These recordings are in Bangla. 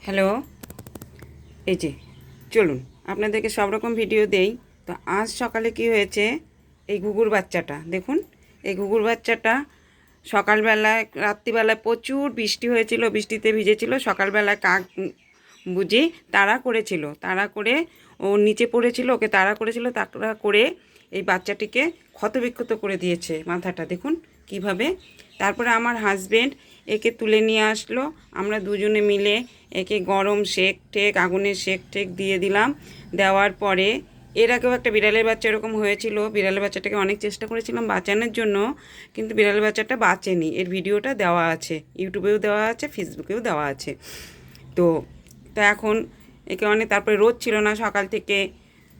হ্যালো, এই যে চলুন আপনাদেরকে সব রকম ভিডিও দেই। তো আজ সকালে কি হয়েছে, এই ঘুঘুর বাচ্চাটা দেখুন। এই ঘুঘুর বাচ্চাটা সকালবেলায় রাত্রিবেলায় প্রচুর বৃষ্টি হয়েছিল, বৃষ্টিতে ভিজেছিল। সকালবেলায় কাক বুঝি তাড়া করেছিল, তাড়া করে ও নিচে পড়েছিল, ওকে তাড়া করেছিল, তাড়া করে এই বাচ্চাটিকে ক্ষতবিক্ষত করে দিয়েছে মাথাটা দেখুন কিভাবে। তারপরে আমার হাজবেন্ড একে তুলে নিয়ে আসলো, আমরা দুজনে মিলে একে গরম সেক টেক আগুনের সেক টেক দিয়ে দিলাম। দেওয়ার পরে এর আগেও একটা বিড়ালের বাচ্চা এরকম হয়েছিল, বিড়ালের বাচ্চাটাকে অনেক চেষ্টা করেছিলাম বাঁচানোর জন্য, কিন্তু বিড়ালের বাচ্চাটা বাঁচেনি। এর ভিডিওটা দেওয়া আছে, ইউটিউবেও দেওয়া আছে, ফেসবুকেও দেওয়া আছে। তো তা এখন একে অনেক, তারপরে রোদ ছিল না সকাল থেকে,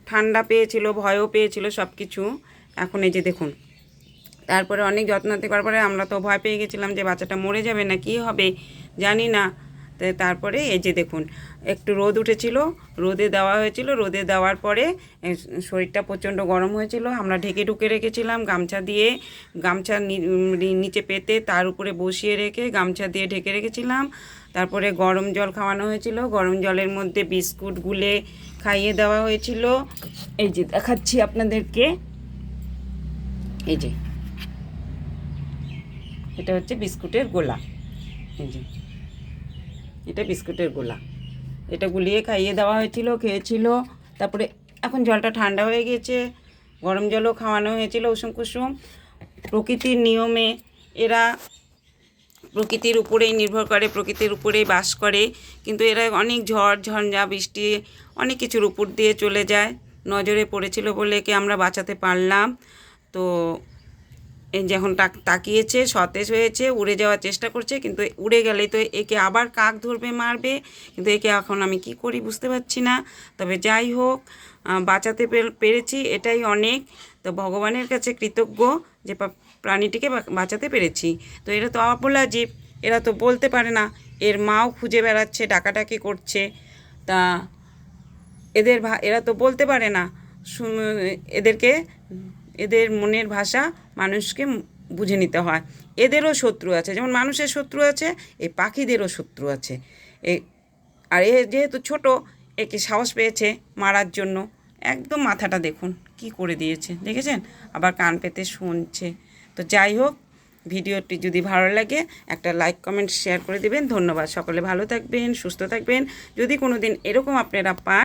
ঠান্ডা পেয়েছিল, ভয়ও পেয়েছিল সব কিছু। এখন এই যে দেখুন, তারপরে অনেক যত্নতে করার পরে আমরা তো ভয় পেয়ে গেছিলাম যে বাচ্চাটা মরে যাবে না কি হবে জানি না। তারপরে এই যে দেখুন, একটু রোদ উঠেছিল, রোদে দেওয়া হয়েছিল, রোদে দেওয়ার পরে শরীরটা প্রচণ্ড গরম হয়েছিল। আমরা ঢেকে ঢুকে রেখেছিলাম গামছা দিয়ে, গামছা নিচে পেতে তার উপরে বসিয়ে রেখে গামছা দিয়ে ঢেকে রেখেছিলাম। তারপরে গরম জল খাওয়ানো হয়েছিল, গরম জলের মধ্যে বিস্কুট গুলে খাইয়ে দেওয়া হয়েছিল। এই যে দেখাচ্ছি আপনাদেরকে, এই যে এটা হচ্ছে বিস্কুটের গোলা, এই যে এটা বিস্কুটের গোলা, এটা গুলিয়ে খাইয়ে দেওয়া হয়েছিল, খেয়েছিল। তারপরে এখন জলটা ঠান্ডা হয়ে গেছে, গরম জলও খাওয়ানো হয়েছিল উষুম কুসুম। প্রকৃতির নিয়মে এরা প্রকৃতির উপরেই নির্ভর করে, প্রকৃতির উপরেই বাস করে, কিন্তু এরা অনেক ঝড় ঝঞ্ঝা বৃষ্টি অনেক কিছুর উপর দিয়ে চলে যায়। নজরে পড়েছিল বলে একে আমরা বাঁচাতে পারলাম। তো এই যখন তাকিয়েছে, সতেজ হয়েছে, উড়ে যাওয়ার চেষ্টা করছে, কিন্তু উড়ে গেলেই তো একে আবার কাক ধরবে, মারবে। কিন্তু একে এখন আমি কি করি বুঝতে পারছি না। তবে যাই হোক, বাঁচাতে পেরেছি, এটাই অনেক। তো ভগবানের কাছে কৃতজ্ঞ যে প্রাণীটিকে বাঁচাতে পেরেছি। তো এরা তো অবলা জীব, এরা তো বলতে পারে না, এর মাও খুঁজে বেড়াচ্ছে, ডাকাডাকি করছে। তা এরা তো বলতে পারে না, এদেরকে এদের মনের ভাষা মানুষকে বুঝে নিতে হয়। এদেরও শত্রু আছে, যেমন মানুষের শত্রু আছে, এই পাখিদেরও শত্রু আছে। আর এ যেহেতু ছোট, একে সাহস পেয়েছে মারার জন্য। একদম মাথাটা দেখুন কি করে দিয়েছে, দেখেছেন? আবার কান পেতে শুনছে। তো যাই হোক, ভিডিওটি যদি ভালো লাগে একটা লাইক কমেন্ট শেয়ার করে দেবেন। ধন্যবাদ। সকলে ভালো থাকবেন, সুস্থ থাকবেন। যদি কোনো দিন এরকম আপনারা পান